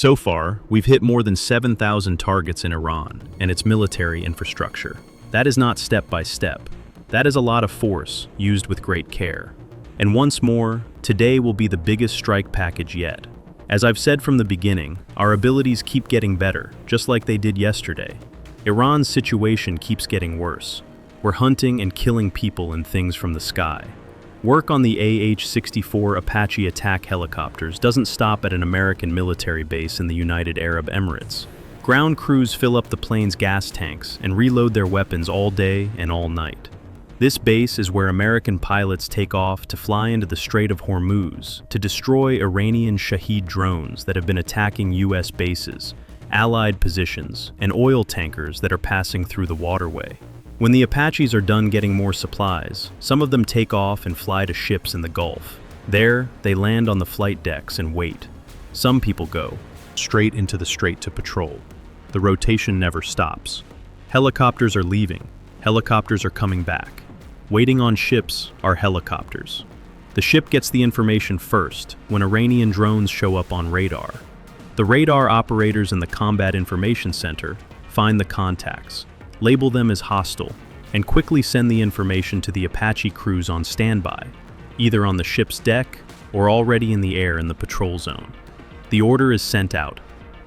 So far, we've hit more than 7,000 targets in Iran and its military infrastructure. That is not step by step. That is a lot of force used with great care. And once more, today will be the biggest strike package yet. As I've said from the beginning, our abilities keep getting better, just like they did yesterday. Iran's situation keeps getting worse. We're hunting and killing people and things from the sky. Work on the AH-64 Apache attack helicopters doesn't stop at an American military base in the United Arab Emirates. Ground crews fill up the plane's gas tanks and reload their weapons all day and all night. This base is where American pilots take off to fly into the Strait of Hormuz to destroy Iranian Shahed drones that have been attacking U.S. bases, Allied positions, and oil tankers that are passing through the waterway. When the Apaches are done getting more supplies, some of them take off and fly to ships in the Gulf. There, they land on the flight decks and wait. Some people go straight into the strait to patrol. The rotation never stops. Helicopters are leaving. Helicopters are coming back. Waiting on ships are helicopters. The ship gets the information first when Iranian drones show up on radar. The radar operators in the Combat Information Center find the contacts, label them as hostile, and quickly send the information to the Apache crews on standby, either on the ship's deck or already in the air in the patrol zone. The order is sent out.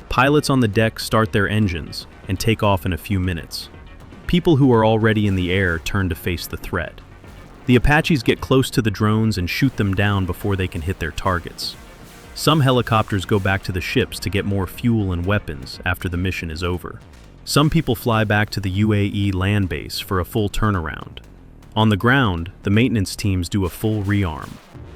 Pilots on the deck start their engines and take off in a few minutes. People who are already in the air turn to face the threat. The Apaches get close to the drones and shoot them down before they can hit their targets. Some helicopters go back to the ships to get more fuel and weapons after the mission is over. Some people fly back to the UAE land base for a full turnaround. On the ground, the maintenance teams do a full rearm.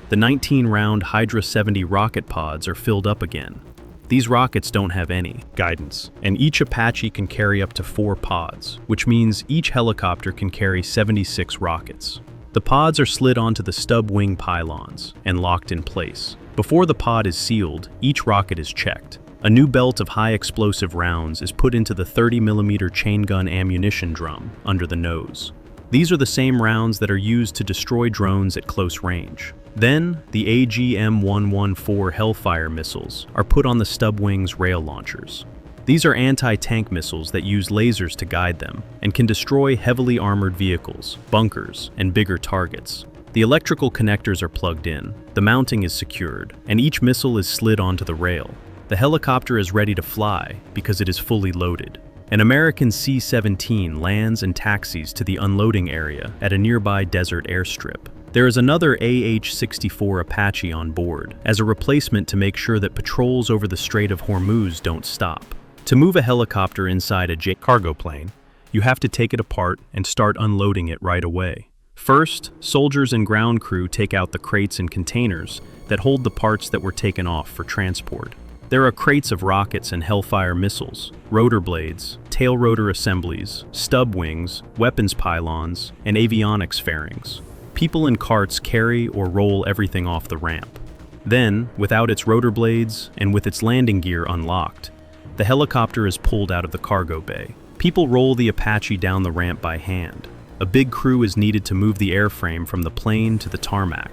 The 19-round Hydra 70 rocket pods are filled up again. These rockets don't have any guidance, and each Apache can carry up to 4 pods, which means each helicopter can carry 76 rockets. The pods are slid onto the stub wing pylons and locked in place. Before the pod is sealed, each rocket is checked. A new belt of high-explosive rounds is put into the 30mm chain gun ammunition drum under the nose. These are the same rounds that are used to destroy drones at close range. Then, the AGM-114 Hellfire missiles are put on the stub wing's rail launchers. These are anti-tank missiles that use lasers to guide them and can destroy heavily armored vehicles, bunkers, and bigger targets. The electrical connectors are plugged in, the mounting is secured, and each missile is slid onto the rail. The helicopter is ready to fly because it is fully loaded. An American C-17 lands and taxis to the unloading area at a nearby desert airstrip. There is another AH-64 Apache on board as a replacement to make sure that patrols over the Strait of Hormuz don't stop. To move a helicopter inside a cargo plane, you have to take it apart and start unloading it right away. First, soldiers and ground crew take out the crates and containers that hold the parts that were taken off for transport. There are crates of rockets and Hellfire missiles, rotor blades, tail rotor assemblies, stub wings, weapons pylons, and avionics fairings. People in carts carry or roll everything off the ramp. Then, without its rotor blades and with its landing gear unlocked, the helicopter is pulled out of the cargo bay. People roll the Apache down the ramp by hand. A big crew is needed to move the airframe from the plane to the tarmac.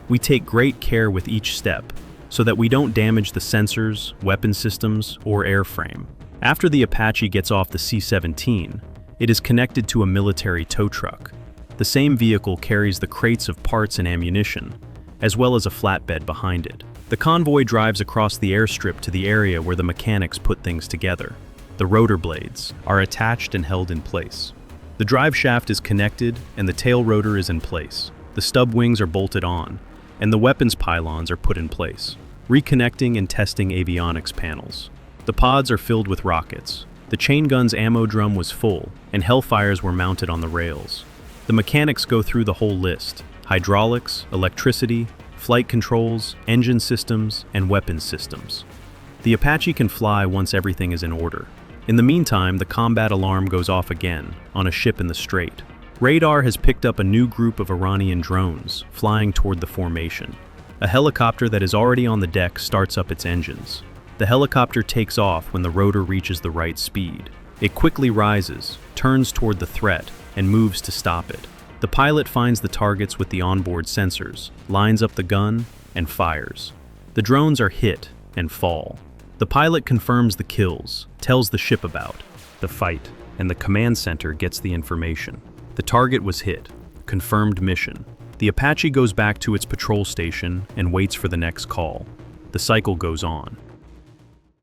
We take great care with each step, so that we don't damage the sensors, weapon systems, or airframe. After the Apache gets off the C-17, it is connected to a military tow truck. The same vehicle carries the crates of parts and ammunition, as well as a flatbed behind it. The convoy drives across the airstrip to the area where the mechanics put things together. The rotor blades are attached and held in place. The drive shaft is connected and the tail rotor is in place. The stub wings are bolted on, and the weapons pylons are put in place. Reconnecting and testing avionics panels. The pods are filled with rockets. The chain gun's ammo drum was full, and Hellfires were mounted on the rails. The mechanics go through the whole list: hydraulics, electricity, flight controls, engine systems, and weapons systems. The Apache can fly once everything is in order. In the meantime, the combat alarm goes off again on a ship in the strait. Radar has picked up a new group of Iranian drones flying toward the formation. A helicopter that is already on the deck starts up its engines. The helicopter takes off when the rotor reaches the right speed. It quickly rises, turns toward the threat, and moves to stop it. The pilot finds the targets with the onboard sensors, lines up the gun, and fires. The drones are hit and fall. The pilot confirms the kills, tells the ship about the fight, and the command center gets the information. The target was hit. Confirmed mission. The Apache goes back to its patrol station and waits for the next call. The cycle goes on.